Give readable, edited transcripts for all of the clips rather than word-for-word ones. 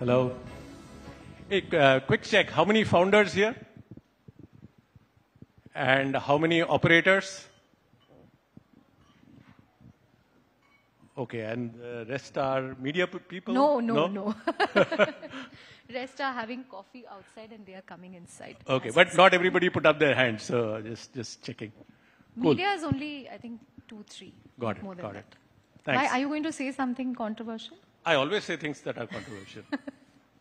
Hello. Hey, quick check. How many founders here? And how many operators? Okay, and the rest are media people? No. Rest are having coffee outside and they are coming inside. Okay, but not everybody put up their hands, so just checking. Cool. Media is only, I think, 2, 3. Got more it, than got that. it. Thanks. Why, are you going to say something controversial? I always say things that are controversial.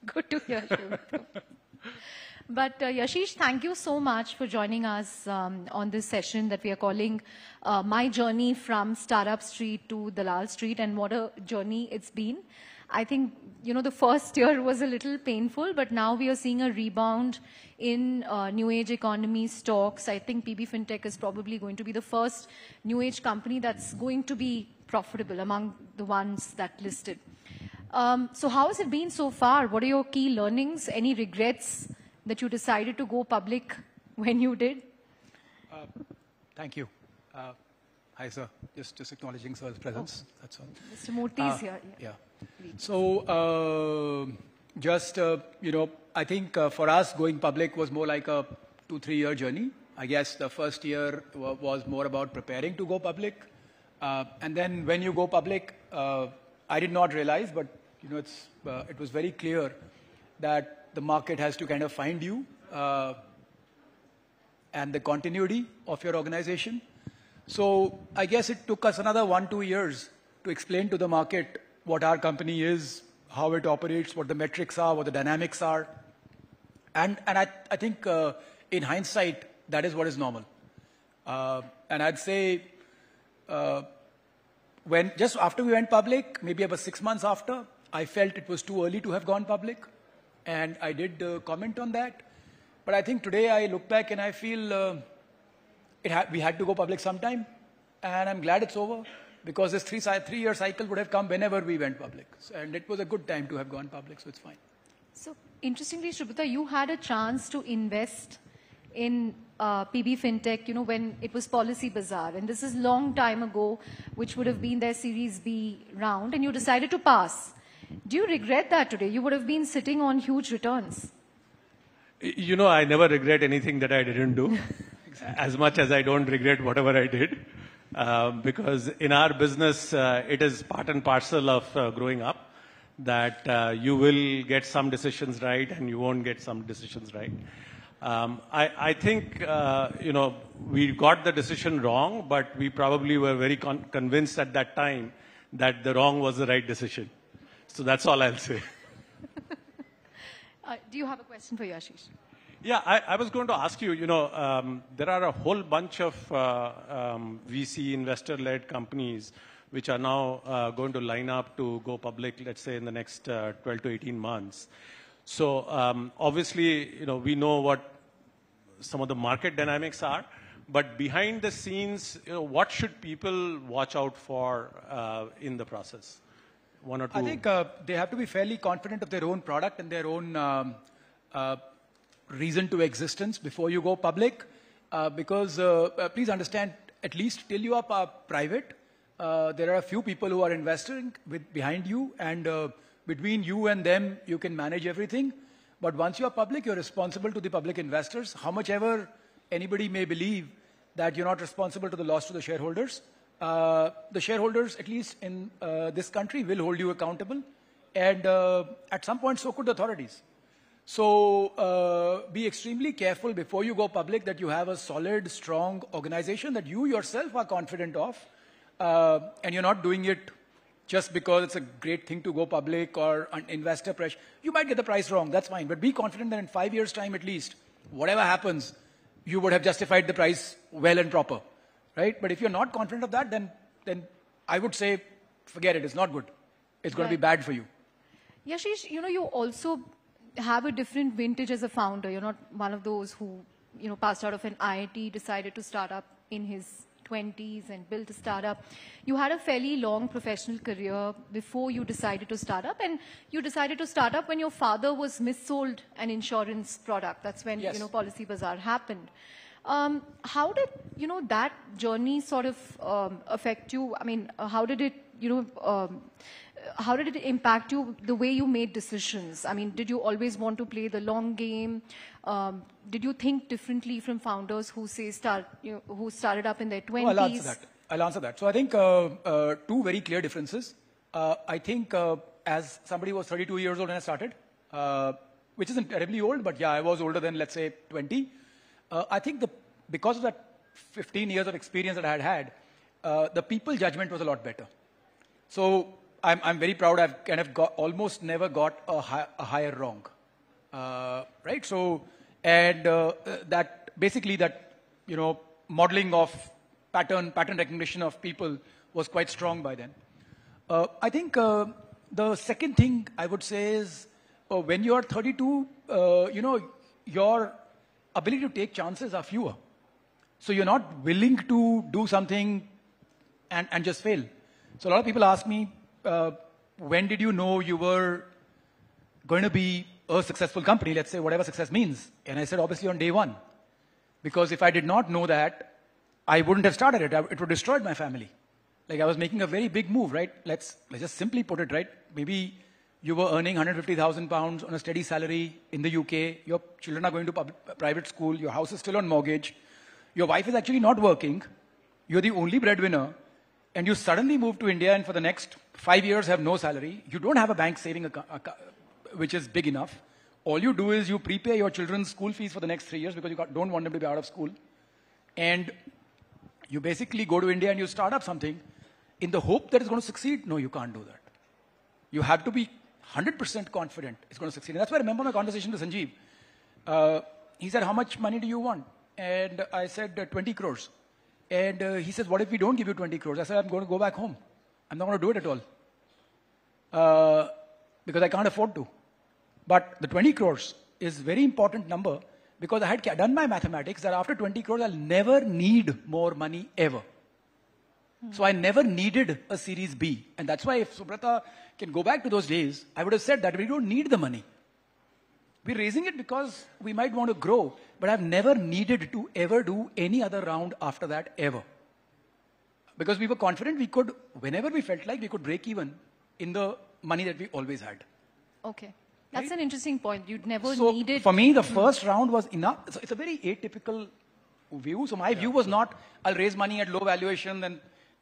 Good to hear you. But Yashish, thank you so much for joining us on this session that we are calling My Journey from Startup Street to Dalal Street, and what a journey it's been. I think, the first year was a little painful, but now we are seeing a rebound in new age economy stocks. I think PB Fintech is probably going to be the first new age company that's going to be profitable among the ones that listed. So how has it been so far? What are your key learnings? Any regrets that you decided to go public when you did? Thank you. Hi, sir. Just acknowledging sir's presence. That's all. Mr. Murthy is here. Yeah. So, I think for us, going public was more like a 2-3 year journey. I guess the first year was more about preparing to go public. And then when you go public, I did not realize, but it was very clear that the market has to kind of find you and the continuity of your organization. So I guess it took us another 1-2 years to explain to the market what our company is, how it operates, what the metrics are, what the dynamics are. And I think in hindsight, that is what is normal. And I'd say just after we went public, maybe about 6 months after, I felt it was too early to have gone public. And I did comment on that. But I think today I look back and I feel we had to go public sometime. And I'm glad it's over, because this 3-year cycle would have come whenever we went public. And it was a good time to have gone public, so it's fine. So interestingly, Shubhita, you had a chance to invest in PB Fintech, when it was Policy Bazaar. And this is long time ago, which would have been their Series B round, and you decided to pass. Do you regret that today? You would have been sitting on huge returns. I never regret anything that I didn't do, as much as I don't regret whatever I did. Because in our business, it is part and parcel of growing up, that you will get some decisions right and you won't get some decisions right. I think, we got the decision wrong, but we probably were very convinced at that time that the wrong was the right decision. So that's all I'll say. Do you have a question for Yashish? Yeah, I was going to ask you, there are a whole bunch of VC investor-led companies which are now going to line up to go public, let's say, in the next 12 to 18 months. So obviously, we know what some of the market dynamics are, but behind the scenes, what should people watch out for in the process? One or two? I think they have to be fairly confident of their own product and their own reason to existence before you go public. Because please understand, at least till you are private, there are a few people who are investing behind you, and between you and them, you can manage everything. But once you are public, you're responsible to the public investors. How much ever anybody may believe that you're not responsible to the loss to the shareholders, the shareholders, at least in this country, will hold you accountable. And at some point, so could the authorities. So be extremely careful before you go public that you have a solid, strong organization that you yourself are confident of. And you're not doing it just because it's a great thing to go public or an investor pressure. You might get the price wrong, that's fine. But be confident that in 5 years' time at least, whatever happens, you would have justified the price well and proper. Right? But if you're not confident of that, then I would say, forget it, it's not good. It's going to be bad for you. Yashish, you also have a different vintage as a founder. You're not one of those who, passed out of an IIT, decided to start up in his 20s and built a startup. You had a fairly long professional career before you decided to start up, and you decided to start up when your father was missold an insurance product. That's when, yes, Policy Bazaar happened. How did, that journey sort of affect you? I mean, how did it, how did it impact you, the way you made decisions? I mean, did you always want to play the long game? Did you think differently from founders who say who started up in their 20s? Well, I'll answer that. So I think two very clear differences. I think as somebody who was 32 years old when I started, which isn't terribly old, but yeah, I was older than, let's say, 20. I think because of that 15 years of experience that I had, the people judgment was a lot better. So I'm very proud. I've kind of almost never got a hire wrong, right? So that basically modeling of pattern recognition of people was quite strong by then. I think the second thing I would say is when you are 32, your ability to take chances are fewer. So you're not willing to do something and just fail. So a lot of people ask me, when did you know you were going to be a successful company, let's say whatever success means? And I said, obviously on day one. Because if I did not know that, I wouldn't have started it. It would have destroyed my family. Like I was making a very big move, right? Let's just simply put it, right? Maybe you were earning £150,000 on a steady salary in the UK. Your children are going to private school. Your house is still on mortgage. Your wife is actually not working. You're the only breadwinner. And you suddenly move to India and for the next 5 years have no salary. You don't have a bank saving which is big enough. All you do is you prepay your children's school fees for the next 3 years because you don't want them to be out of school. And you basically go to India and you start up something in the hope that it's going to succeed. No, you can't do that. You have to be 100% confident it's going to succeed. And that's why I remember my conversation with Sanjeev. He said, how much money do you want? And I said, 20 crores. And he says, what if we don't give you 20 crores? I said, I'm going to go back home. I'm not going to do it at all. Because I can't afford to. But the 20 crores is a very important number because I had done my mathematics that after 20 crores, I'll never need more money ever. So I never needed a Series B. And that's why if Subrata can go back to those days, I would have said that we don't need the money. We're raising it because we might want to grow, but I've never needed to ever do any other round after that ever. Because we were confident we could, whenever we felt like we could break even in the money that we always had. Okay. That's an interesting point. You'd never So needed... for me, the first round was enough. So it's a very atypical view. So my view was not, I'll raise money at low valuation, then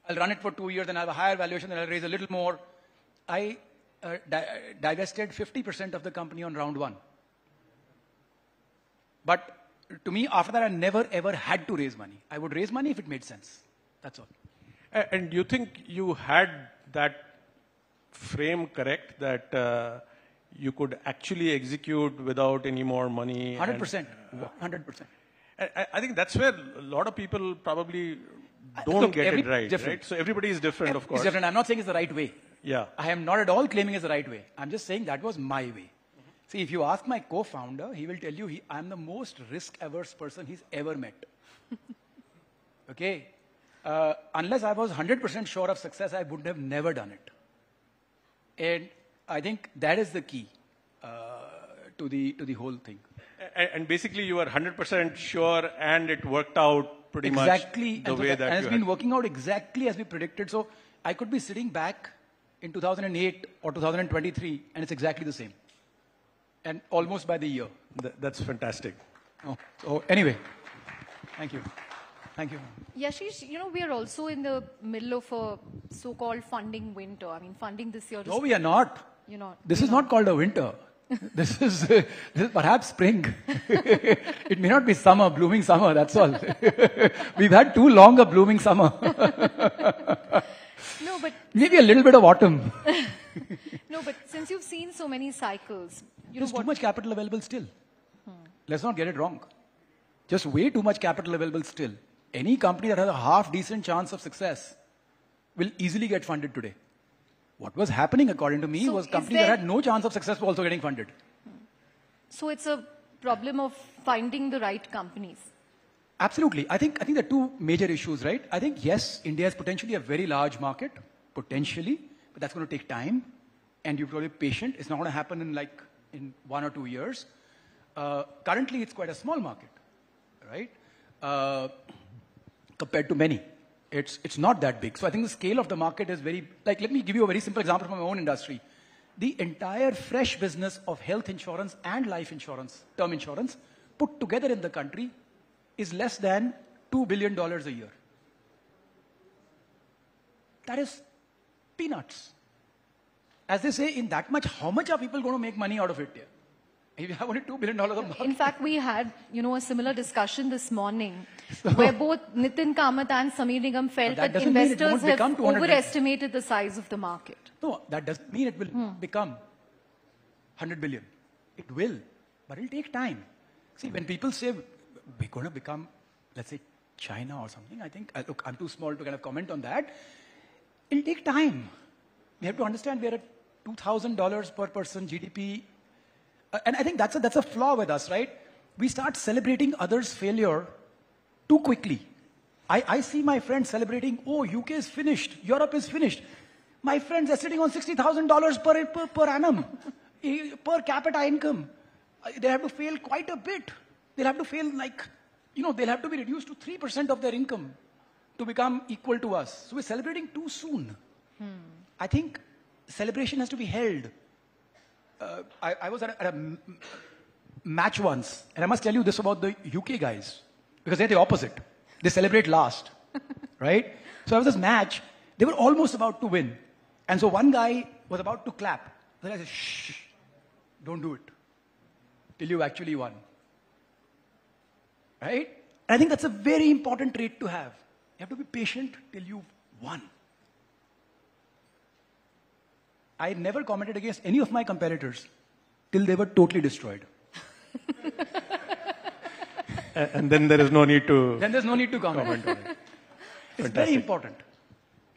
I'll run it for 2 years, then I'll have a higher valuation, then I'll raise a little more. I divested 50% of the company on round one. But to me, after that, I never ever had to raise money. I would raise money if it made sense. That's all. And you think you had that frame correct, that you could actually execute without any more money? 100%. 100%. I think that's where a lot of people probably don't get it right, different. right? So everybody is different, of course. It's different. I'm not saying it's the right way. Yeah. I am not at all claiming it's the right way. I'm just saying that was my way. See, if you ask my co-founder, he will tell you I'm the most risk-averse person he's ever met. Okay? Unless I was 100% sure of success, I would have never done it. And I think that is the key to the whole thing. And basically, you were 100% sure, and it worked out pretty exactly much the way that you had. And it's been working out exactly as we predicted. So I could be sitting back in 2008 or 2023, and it's exactly the same. And almost by the year. That's fantastic. Oh, so anyway, thank you. Thank you. Yashish, we are also in the middle of a so-called funding winter. I mean, funding this year. No, we are not. You're not. This is not called a winter. This is perhaps spring. It may not be summer, blooming summer, that's all. We've had too long a blooming summer. No, but... Maybe a little bit of autumn. No, but since you've seen so many cycles... There's too much capital available still. Let's not get it wrong. Just way too much capital available still. Any company that has a half-decent chance of success will easily get funded today. What was happening, according to me, was companies that had no chance of success were also getting funded. So it's a problem of finding the right companies. Absolutely. I think there are two major issues, right? I think, yes, India is potentially a very large market, potentially, but that's going to take time, and you've got to be patient. It's not going to happen in 1 or 2 years. Currently, it's quite a small market, right? Compared to many. It's not that big. So I think the scale of the market is very, like, let me give you a very simple example from my own industry. The entire fresh business of health insurance and life insurance, term insurance, put together in the country is less than $2 billion a year. That is peanuts. As they say, in that much, how much are people going to make money out of it here? If you have only $2 billion a month. In fact, we had, a similar discussion this morning where both Nitin Kamath and Sameer Nigam felt that investors have overestimated the size of the market. No, that doesn't mean it will become 100 billion. It will, but it'll take time. See, when people say we're going to become, let's say, China or something, I think, look, I'm too small to kind of comment on that. It'll take time. We have to understand we're at $2,000 per person GDP. And I think that's a flaw with us, right? We start celebrating others' failure too quickly. I see my friends celebrating, oh, UK is finished, Europe is finished. My friends are sitting on $60,000 per annum, per capita income. They have to fail quite a bit. They'll have to fail they'll have to be reduced to 3% of their income to become equal to us. So we're celebrating too soon. I think celebration has to be held. I was at a match once, and I must tell you this about the UK guys, because they're the opposite. They celebrate last, right? So I was at this match, they were almost about to win. And so one guy was about to clap. The guy said, shh, don't do it till you actually won. Right? And I think that's a very important trait to have. You have to be patient till you've won. I never commented against any of my competitors till they were totally destroyed. And then there is no need to... Then there's no need to comment on it. It's very important.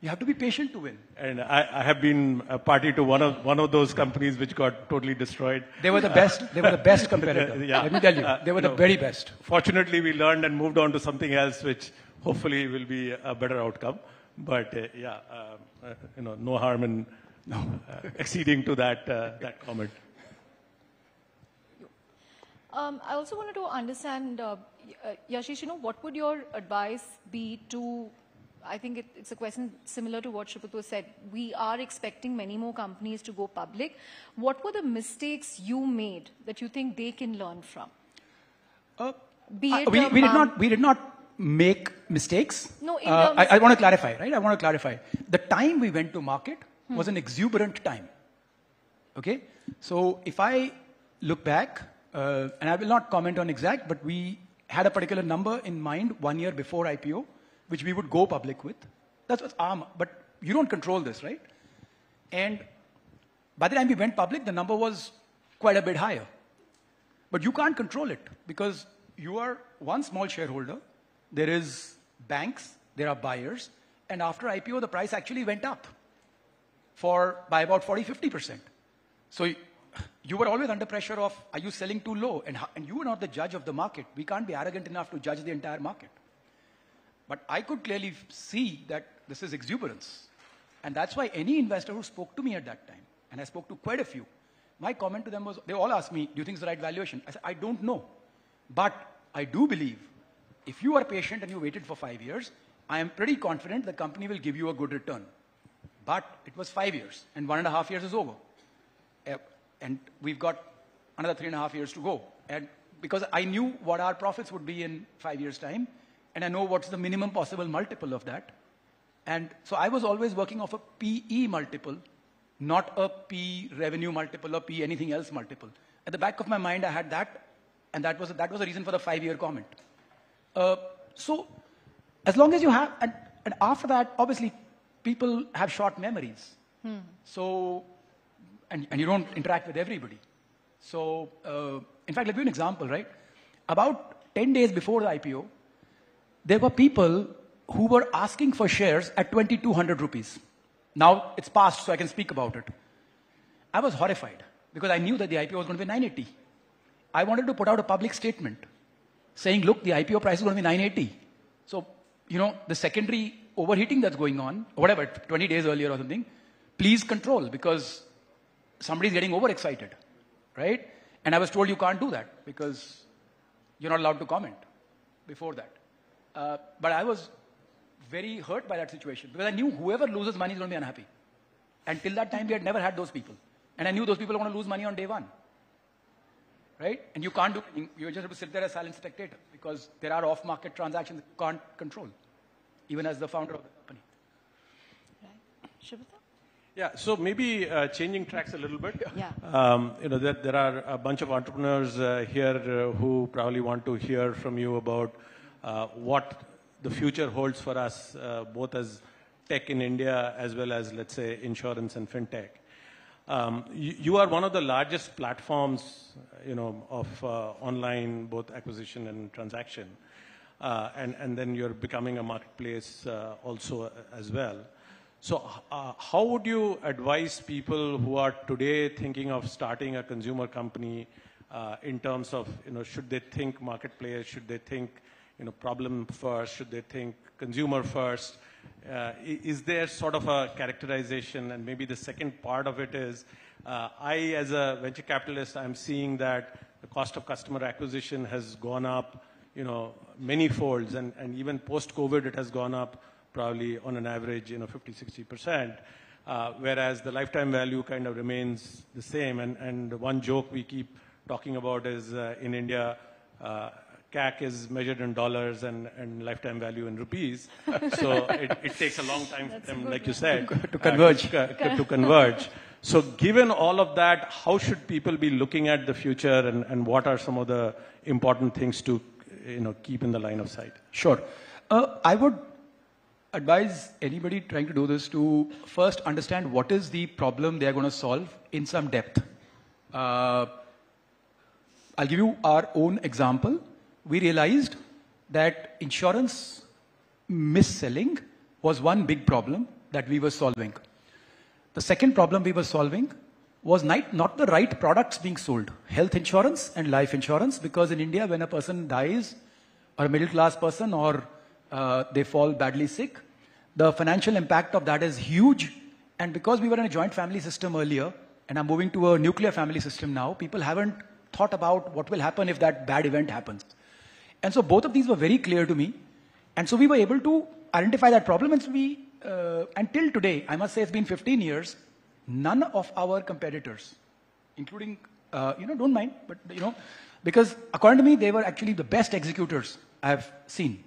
You have to be patient to win. And I have been a party to one of those companies which got totally destroyed. They were the best. They were the best competitor. Yeah. Let me tell you, they were the very best. Fortunately, we learned and moved on to something else, which hopefully will be a better outcome. But no harm in acceding to that comment. I also wanted to understand, Yashish, what would your advice be to, I think it's a question similar to what Shripatu said. We are expecting many more companies to go public. What were the mistakes you made that you think they can learn from? We did not make mistakes. No, I want to clarify, right? I want to clarify. The time we went to market was an exuberant time. Okay? So if I look back, and I will not comment on exact, but we had a particular number in mind 1 year before IPO, which we would go public with. That's what's ARM, but you don't control this, right? And by the time we went public, the number was quite a bit higher. But you can't control it because you are one small shareholder. There is banks, there are buyers, and after IPO, the price actually went up by about 40-50%. So you were always under pressure of, are you selling too low? And you were not the judge of the market. We can't be arrogant enough to judge the entire market. But I could clearly see that this is exuberance. And that's why any investor who spoke to me at that time, and I spoke to quite a few, my comment to them was, they all asked me, do you think it's the right valuation? I said, I don't know. But I do believe, if you are patient and you waited for 5 years, I am pretty confident the company will give you a good return. But it was 5 years, and 1.5 years is over. And we've got another 3.5 years to go. And because I knew what our profits would be in 5 years' time, and I know what's the minimum possible multiple of that. And so I was always working off a PE multiple, not a P revenue multiple or P anything else multiple. At the back of my mind, I had that, and that was the reason for the 5-year comment. So as long as you have, and after that, obviously, people have short memories. So, and you don't interact with everybody. So, in fact, I'll give you an example, right? About 10 days before the IPO, there were people who were asking for shares at 2,200 rupees. Now, it's past, so I can speak about it. I was horrified because I knew that the IPO was going to be 980. I wanted to put out a public statement saying, look, the IPO price is going to be 980. So, the secondary overheating that's going on, or whatever, 20 days earlier or something, please control because somebody's getting overexcited, right? And I was told you can't do that because you're not allowed to comment before that. But I was very hurt by that situation because I knew whoever loses money is going to be unhappy. And till that time, we had never had those people. And I knew those people were going to lose money on day one. Right? And you can't do anything. You just have to sit there as a silent spectator because there are off-market transactions that you can't control, even as the founder of the company. Right. Shubhata? Yeah, so maybe changing tracks a little bit. Yeah. There are a bunch of entrepreneurs here who probably want to hear from you about what the future holds for us, both as tech in India as well as, let's say, insurance and fintech. You are one of the largest platforms, of online, both acquisition and transaction. And then you're becoming a marketplace also as well. So how would you advise people who are today thinking of starting a consumer company in terms of, should they think marketplace, should they think, problem first, should they think consumer first? Is there sort of a characterization? And maybe the second part of it is, I as a venture capitalist, I'm seeing that the cost of customer acquisition has gone up, many folds, and even post-COVID it has gone up probably on an average, 50-60%, whereas the lifetime value kind of remains the same. And one joke we keep talking about is in India, CAC is measured in dollars and lifetime value in rupees. So it takes a long time for them, like you said, to converge. To converge. So given all of that, how should people be looking at the future and what are some of the important things to keep in the line of sight? Sure. I would advise anybody trying to do this to first understand what is the problem they are going to solve in some depth. I'll give you our own example. We realized that insurance mis-selling was one big problem that we were solving. The second problem we were solving was not the right products being sold. Health insurance and life insurance, because in India, when a person dies, or a middle class person, or they fall badly sick, the financial impact of that is huge. And because we were in a joint family system earlier, and I'm moving to a nuclear family system now, people haven't thought about what will happen if that bad event happens. And so both of these were very clear to me. And so we were able to identify that problem. And so we, until today, I must say it's been 15 years, none of our competitors, including, don't mind, but, because according to me, they were actually the best executors I've seen.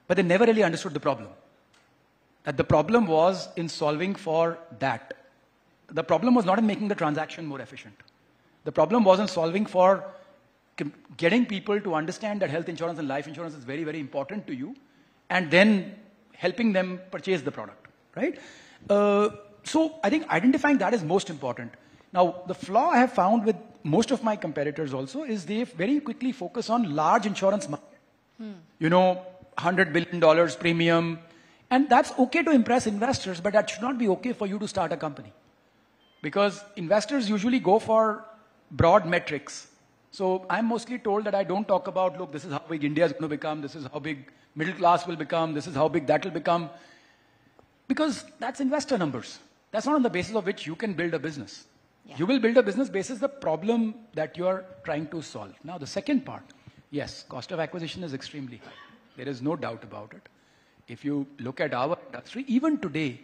But they never really understood the problem. That the problem was in solving for that. The problem was not in making the transaction more efficient. The problem was in solving for getting people to understand that health insurance and life insurance is very, very important to you, and then helping them purchase the product, right? So I think identifying that is most important. Now, the flaw I have found with most of my competitors also is they very quickly focus on large insurance market. $100 billion premium. And that's okay to impress investors, but that should not be okay for you to start a company. Because investors usually go for broad metrics. So I'm mostly told that I don't talk about, look, this is how big India is going to become, this is how big middle class will become, this is how big that will become. Because that's investor numbers. That's not on the basis of which you can build a business. Yeah. You will build a business basis the problem that you are trying to solve. Now, the second part, yes, cost of acquisition is extremely high. There is no doubt about it. If you look at our industry, even today,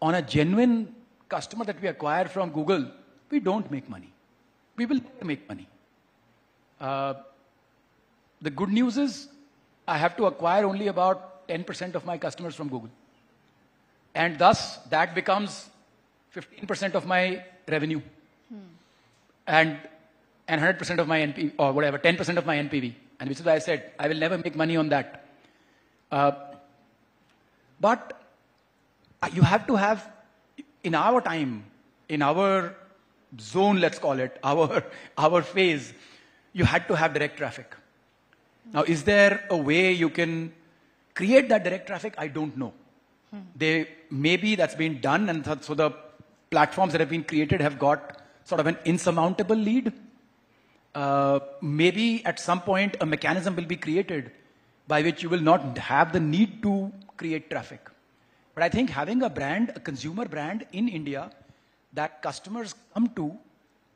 on a genuine customer that we acquire from Google, we don't make money. We will never make money. The good news is, I have to acquire only about 10% of my customers from Google. And thus, that becomes 15% of my revenue. And 100% of my NPV, or whatever, 10% of my NPV. And which is why I said, I will never make money on that. But you have to have, in our time, in our zone, let's call it, our phase, you had to have direct traffic. Now, is there a way you can create that direct traffic? I don't know. Maybe that's been done, and so the platforms that have been created have got sort of an insurmountable lead. Maybe at some point a mechanism will be created by which you will not have the need to create traffic. But I think having a brand, a consumer brand in India that customers come to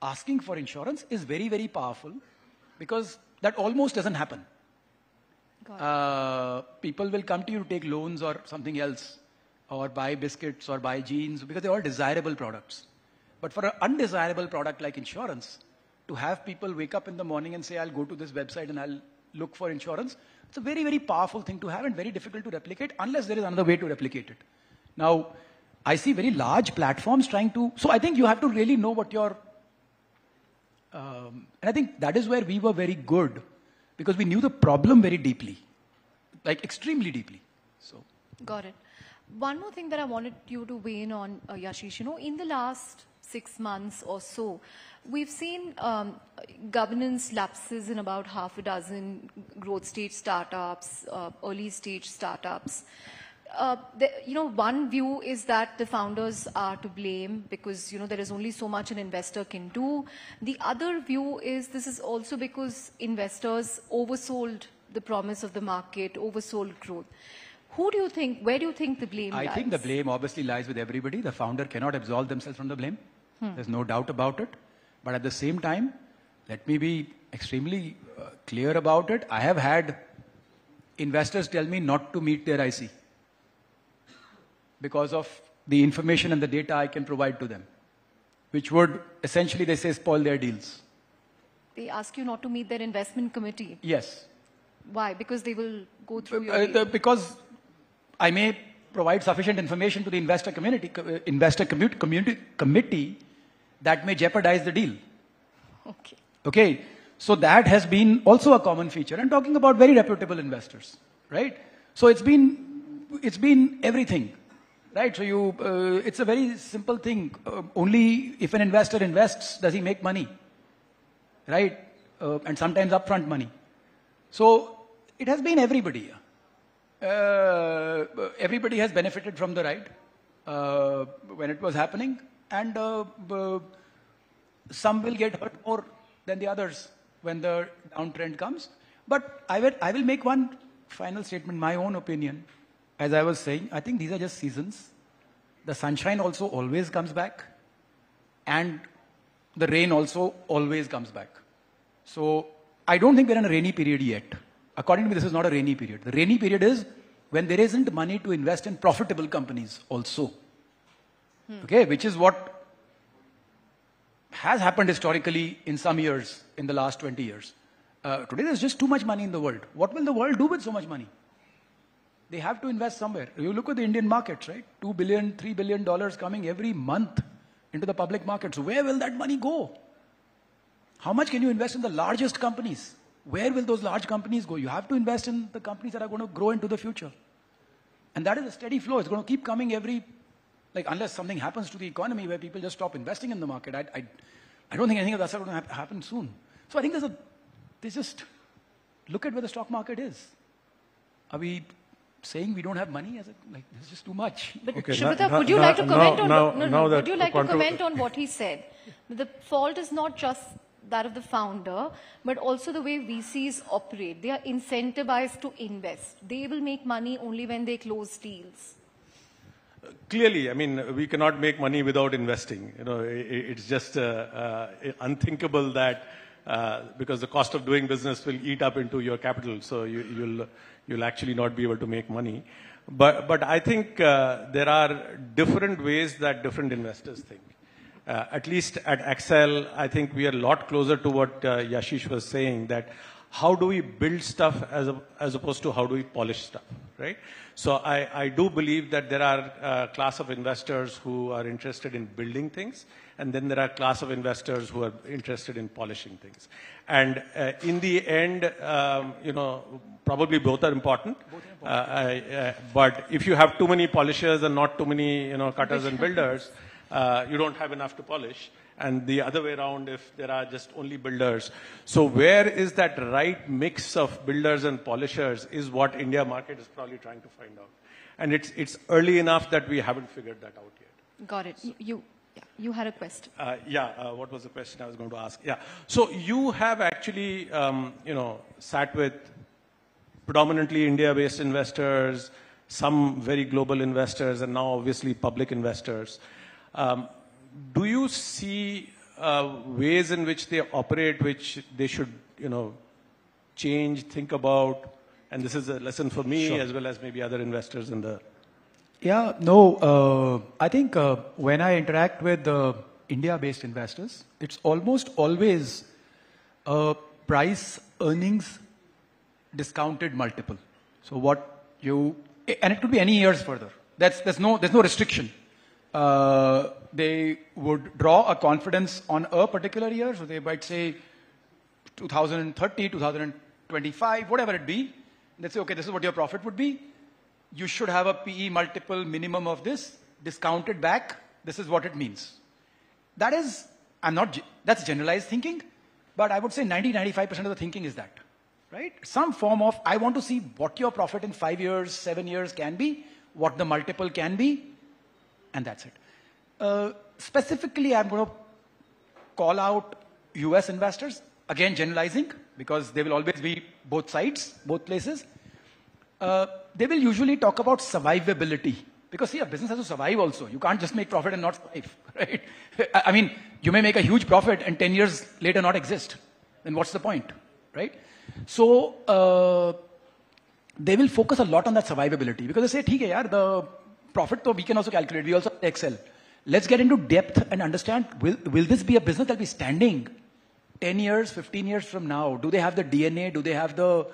asking for insurance is very, very powerful, because that almost doesn't happen. People will come to you to take loans or something else, or buy biscuits or buy jeans, because they're all desirable products. But for an undesirable product like insurance, to have people wake up in the morning and say, I'll go to this website and I'll look for insurance, it's a very, very powerful thing to have and very difficult to replicate unless there is another way to replicate it. Now, I see very large platforms trying to, so I think you have to really know what your, and I think that is where we were very good, because we knew the problem very deeply, like extremely deeply. So. Got it. One more thing that I wanted you to weigh in on, Yashish, in the last 6 months or so, we've seen governance lapses in about half a dozen growth stage startups, early stage startups. One view is that the founders are to blame because, there is only so much an investor can do. The other view is this is also because investors oversold the promise of the market, oversold growth. Where do you think the blame lies? I think the blame obviously lies with everybody. The founder cannot absolve themselves from the blame. There's no doubt about it. But at the same time, let me be extremely clear about it. I have had investors tell me not to meet their IC because of the information and the data I can provide to them, which would essentially, they say, spoil their deals. They ask you not to meet their investment committee? Yes. Why? Because they will go through your... Because I may provide sufficient information to the investor committee that may jeopardize the deal. Okay. Okay. So that has been also a common feature. And talking about very reputable investors, right? So it's been everything, right? So it's a very simple thing. Only if an investor invests does he make money, right? And sometimes upfront money. So it has been everybody. Everybody has benefited from the ride when it was happening, and some will get hurt more than the others when the downtrend comes. But I will make one final statement, my own opinion. As I was saying, I think these are just seasons. The sunshine also always comes back, and the rain also always comes back. So I don't think we're in a rainy period yet. According to me, this is not a rainy period. The rainy period is when there isn't money to invest in profitable companies also. Okay, which is what has happened historically in some years, in the last 20 years. Today there's just too much money in the world. What will the world do with so much money? They have to invest somewhere. You look at the Indian markets, right? $2 billion, $3 billion coming every month into the public markets. Where will that money go? How much can you invest in the largest companies? Where will those large companies go? You have to invest in the companies that are going to grow into the future. And that is a steady flow. It's going to keep coming unless something happens to the economy where people just stop investing in the market. I don't think anything of that's going to happen soon. So I think there's just, look at where the stock market is. Are we saying we don't have money? It's just too much. But okay, Shubhita, would you like to comment on what he said? The fault is not just that of the founder, but also the way VCs operate. They are incentivized to invest. They will make money only when they close deals. Clearly, we cannot make money without investing. It's just unthinkable that because the cost of doing business will eat up into your capital, so you'll actually not be able to make money. But I think there are different ways that different investors think. At least at Excel, I think we are a lot closer to what Yashish was saying, that how do we build stuff as opposed to how do we polish stuff, right? So I do believe that there are a class of investors who are interested in building things, and then there are a class of investors who are interested in polishing things. And in the end, probably both are important. But if you have too many polishers and not too many, cutters and builders, you don't have enough to polish. And the other way around, if there are just only builders. So where is that right mix of builders and polishers is what India market is probably trying to find out. And it's early enough that we haven't figured that out yet. Got it. You had a question. What was the question I was going to ask? Yeah. So you have actually, sat with predominantly India-based investors, some very global investors, and now obviously public investors. Do you see ways in which they operate, which they should, change, think about, And this is a lesson for me as well as maybe other investors in the... Yeah, no, I think when I interact with India-based investors, it's almost always a price earnings discounted multiple. So what you, and it could be any years further. There's no restriction. They would draw a confidence on a particular year. So they might say 2030, 2025, whatever it be. They'd say, okay, this is what your profit would be. You should have a PE multiple minimum of this, discounted back. This is what it means. That is, that's generalized thinking, but I would say 90-95% of the thinking is that, right? Some form of, I want to see what your profit in 5 years, 7 years can be, what the multiple can be, and that's it. Specifically, I'm going to call out US investors, again generalizing, because they will always be both sides, both places. They will usually talk about survivability. Because see, a business has to survive also. You can't just make profit and not survive, right? I mean, you may make a huge profit and 10 years later not exist. Then what's the point, right? So, they will focus a lot on that survivability. Because they say, okay, yaar, the profit though we can also calculate. We also Excel. Let's get into depth and understand, will this be a business that will be standing 10 years, 15 years from now? Do they have the DNA? Do they have the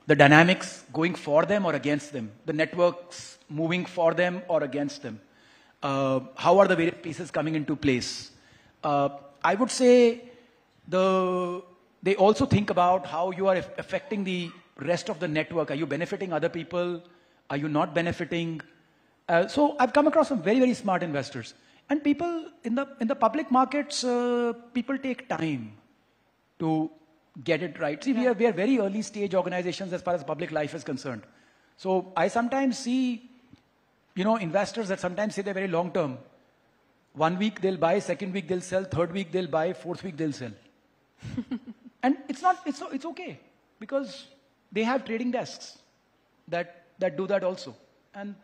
dynamics going for them or against them? The networks moving for them or against them? How are the various pieces coming into place? I would say they also think about how you are affecting the rest of the network. Are you benefiting other people? Are you not benefiting? So I've come across some very, very smart investors. And people in the public markets, people take time to get it right. See, we are very early stage organizations as far as public life is concerned. So I sometimes see, investors that sometimes say they're very long term. 1 week they'll buy, second week they'll sell, third week they'll buy, fourth week they'll sell. And it's okay, because they have trading desks that do that also. And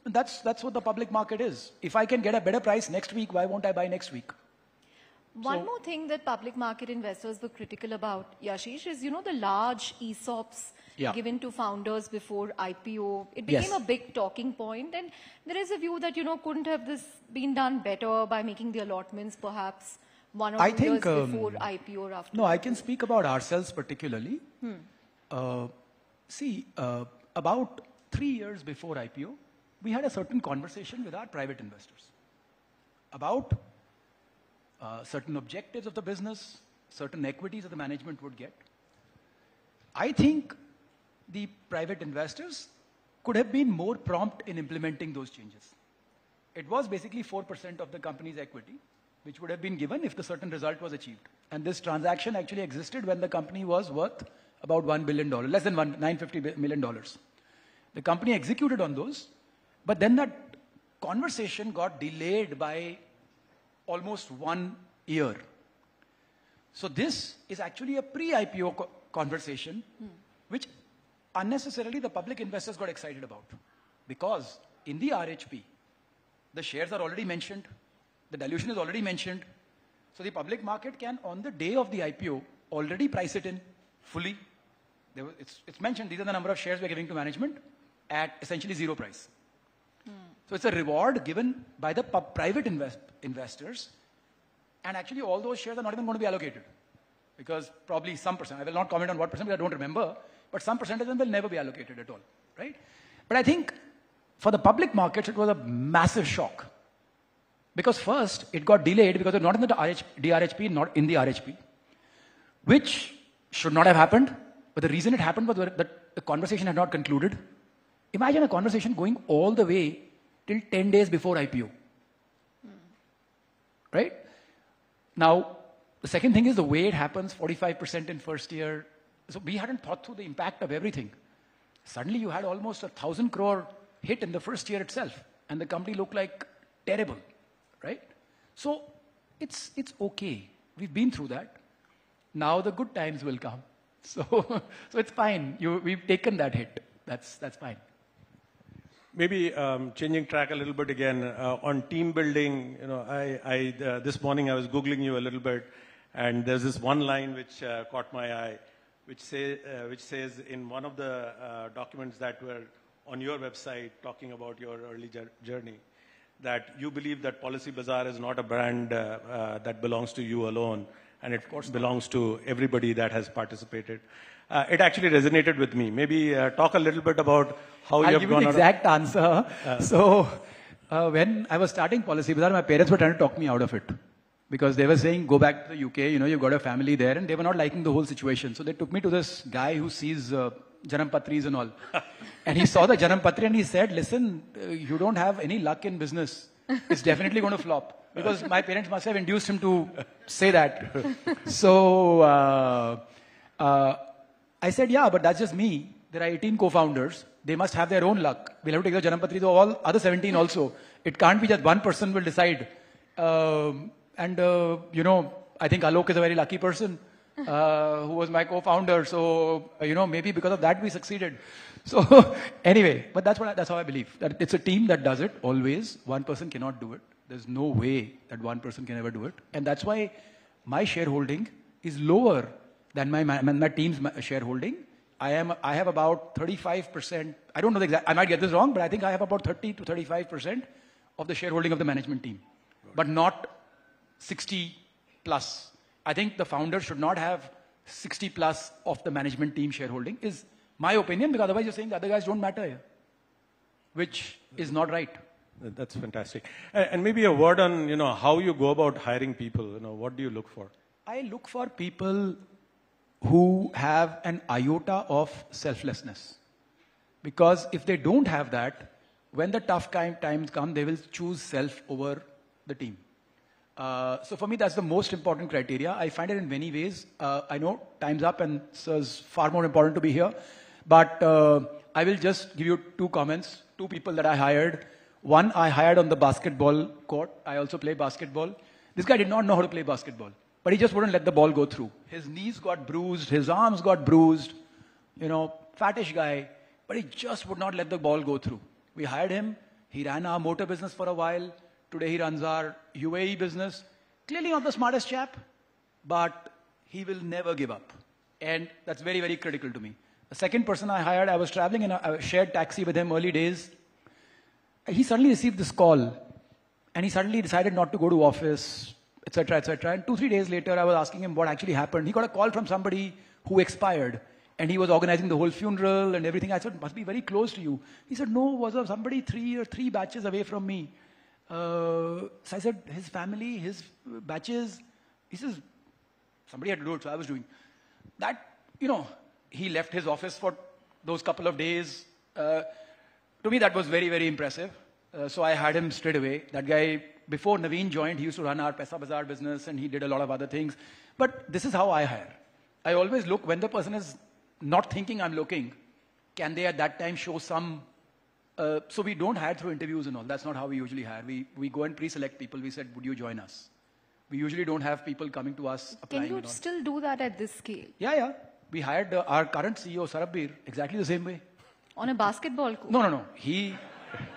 that's what the public market is. If I can get a better price next week, why won't I buy next week? One more thing that public market investors were critical about, Yashish, is, the large ESOPs given to founders before IPO. It became a big talking point, and there is a view that, couldn't have this been done better by making the allotments perhaps 1 or 2 years before IPO or after? No, I can speak about ourselves particularly. About 3 years before IPO, we had a certain conversation with our private investors about certain objectives of the business, certain equities that the management would get. I think the private investors could have been more prompt in implementing those changes. It was basically 4% of the company's equity, which would have been given if the certain result was achieved. And this transaction actually existed when the company was worth about $1 billion, less than $950 million. The company executed on those, but then that conversation got delayed by almost 1 year. So this is actually a pre-IPO conversation, which unnecessarily the public investors got excited about. Because in the RHP, the shares are already mentioned, the dilution is already mentioned. So the public market can, on the day of the IPO, already price it in fully. It's mentioned, these are the number of shares we're giving to management at essentially zero price. So it's a reward given by the private investors, and actually all those shares are not even going to be allocated, because probably some percent, I will not comment on what percent because I don't remember, but some percentage of them will never be allocated at all, right? But I think for the public markets, it was a massive shock, because first it got delayed because they're not in the DRHP, not in the RHP, which should not have happened, but the reason it happened was that the conversation had not concluded. Imagine a conversation going all the way till 10 days before IPO. Right? Now, the second thing is the way it happens, 45% in first year. So we hadn't thought through the impact of everything. Suddenly you had almost 1,000 crore hit in the first year itself, and the company looked like terrible, right? So it's okay. We've been through that. Now the good times will come. So it's fine. We've taken that hit. That's fine. Maybe changing track a little bit again on team building. This morning I was Googling you a little bit, and there's this one line which caught my eye. which says in one of the documents that were on your website talking about your early journey, that you believe that Policy Bazaar is not a brand that belongs to you alone, and it of course belongs to everybody that has participated. It actually resonated with me. Maybe talk a little bit about how you have give gone you the exact answer. So when I was starting Policy Bazaar, my parents were trying to talk me out of it. Because they were saying, go back to the UK, you know, you've got a family there, and they were not liking the whole situation. So they took me to this guy who sees Janam Patris and all. And he saw the Janam Patri and he said, listen, you don't have any luck in business. It's definitely going to flop. Because my parents must have induced him to say that. So I said, yeah, but that's just me. There are 18 co-founders. They must have their own luck. We'll have to take the Janam Patri to all other 17 also. It can't be just one person will decide. You know, I think Alok is a very lucky person who was my co-founder. So, you know, maybe because of that we succeeded. So anyway, but that's how I believe. That it's a team that does it always. One person cannot do it. There's no way that one person can ever do it. And that's why my shareholding is lower than my team's shareholding. I have about 35%. I don't know the exact, I might get this wrong, but I think I have about 30 to 35% of the shareholding of the management team. But not 60 plus. I think the founder should not have 60 plus of the management team shareholding, is my opinion, because otherwise you're saying the other guys don't matter here, which is not right. That's fantastic. And maybe a word on, you know, how you go about hiring people. You know, what do you look for? I look for people who have an iota of selflessness. Because if they don't have that, when the tough times come, they will choose self over the team. So for me, that's the most important criteria. I find it in many ways. I know time's up and so it's far more important to be here. But I will just give you two comments. Two people that I hired. One, I hired on the basketball court. I also play basketball. This guy did not know how to play basketball, but he just wouldn't let the ball go through. His knees got bruised, his arms got bruised, you know, fattish guy, but he just would not let the ball go through. We hired him. He ran our motor business for a while. Today he runs our UAE business. Clearly not the smartest chap, but he will never give up. And that's very, very critical to me. The second person I hired, I was traveling in a shared taxi with him early days. He suddenly received this call and he suddenly decided not to go to office, etc., etc. And 2-3 days later, I was asking him what actually happened. He got a call from somebody who expired and he was organizing the whole funeral and everything. I said, must be very close to you. He said, no, was somebody three batches away from me. So I said, his family, his batches. He says, somebody had to do it, so I was doing that. You know, he left his office for those couple of days. To me, that was very, very impressive. So I had him straight away. That guy, before Naveen joined, he used to run our Paisa Bazaar business and he did a lot of other things. But this is how I hire. I always look, when the person is not thinking I'm looking, can they at that time show some... so we don't hire through interviews and all. That's not how we usually hire. We go and pre-select people. We said, would you join us? We usually don't have people coming to us applying. Can you still do that at this scale? Yeah. We hired our current CEO, Sarabbir, exactly the same way. On a basketball court? No.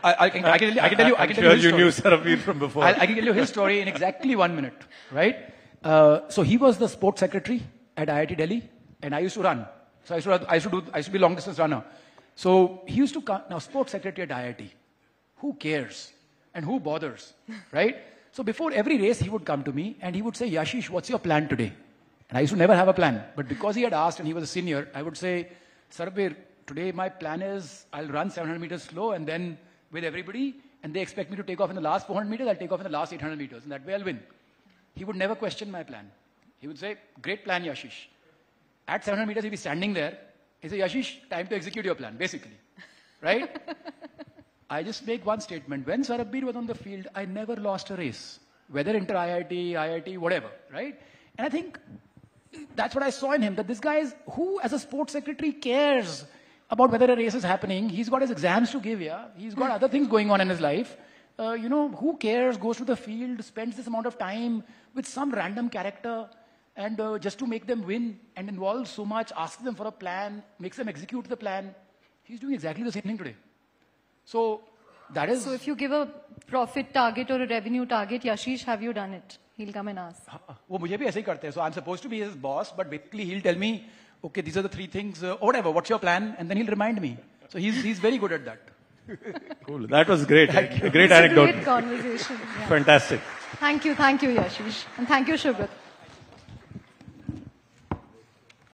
I can tell you. I can tell you. I'm sure you knew Sarabbir from before. I can tell you his story in exactly 1 minute, right? So he was the sports secretary at IIT Delhi, and I used to run. So I used to be long distance runner. So he used to come, now sports secretary at IIT. Who cares? And who bothers, right? So before every race, he would come to me and he would say, Yashish, what's your plan today? And I used to never have a plan. But because he had asked and he was a senior, I would say, Sarabbir, today my plan is I'll run 700 meters slow and then with everybody, and they expect me to take off in the last 400 meters, I'll take off in the last 800 meters, and that way I'll win. He would never question my plan. He would say, great plan, Yashish. At 700 meters, he'd be standing there. He said, Yashish, time to execute your plan, basically. Right? I just make one statement. When Sarabbir was on the field, I never lost a race. Whether IIT, whatever, right? And I think that's what I saw in him, that this guy is, who as a sports secretary cares about whether a race is happening. He's got his exams to give, yeah. He's got other things going on in his life. Who cares, goes to the field, spends this amount of time with some random character and just to make them win and involves so much, asks them for a plan, makes them execute the plan. He's doing exactly the same thing today. So that is... So if you give a profit target or a revenue target, Yashish, have you done it? He'll come and ask. वो मुझे भी ऐसे ही करते हैं. So I'm supposed to be his boss, but basically he'll tell me okay, these are the 3 things, whatever, what's your plan? And then he'll remind me. So he's very good at that. Cool. That was great. A great It's a anecdote. great conversation. Yeah. Fantastic. Thank you, Yashish. And thank you, Shubhrat.